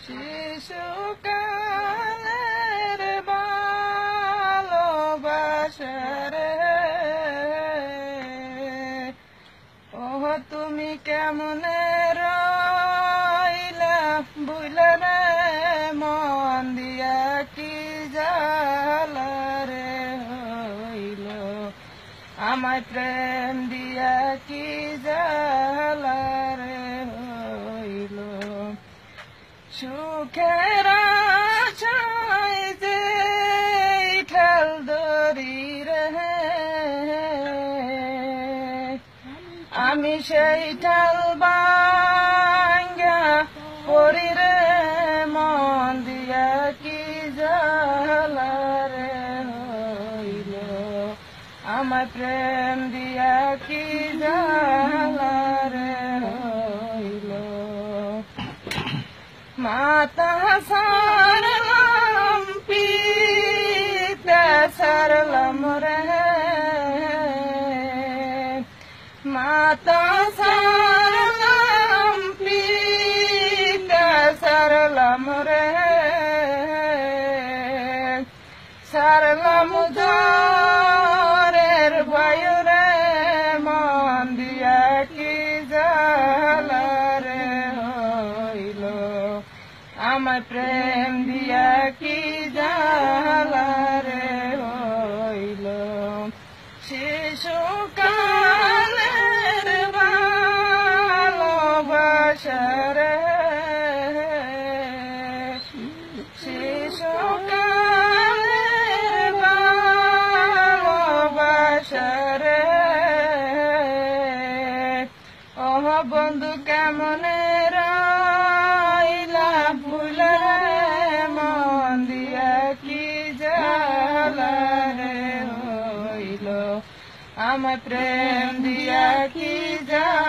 শিশুকালের ভালোবাসা রে, ও তুমি কেমনে রইলা বুইলা রে, মন দিয়া কি জ্বালা রে হইল, আমায় প্রেম দিয়া কি জ্বালা রে হইল। সুখের আশায় যে ঠেল দড়ি রে, আমি সেই ঠেল ভাঙ্গা পড়ি রে, মন দিয়া কি জ্বালা রে হইল, আমার প্রেম দিয়া কি জ্বালা রে হইল। মাতা সারলাম পিতা সারলাম রে, মাতা সারলাম পিতা সারলাম রে, সারলাম জরের ভয় রে, মন দিয়া কি জ্বালা রে হইল, আমার প্রেম দিয়া কি জ্বালা রে হইল। শিশুকালের ভালোবাসা রে, শিশুকালের ভালোবাসা রে, ও বন্ধু কেমনে রইলা ভুলে রে, মন দিয়া কি জ্বালা রে হইল, আমার প্রেম দিয়া কি জ্বালা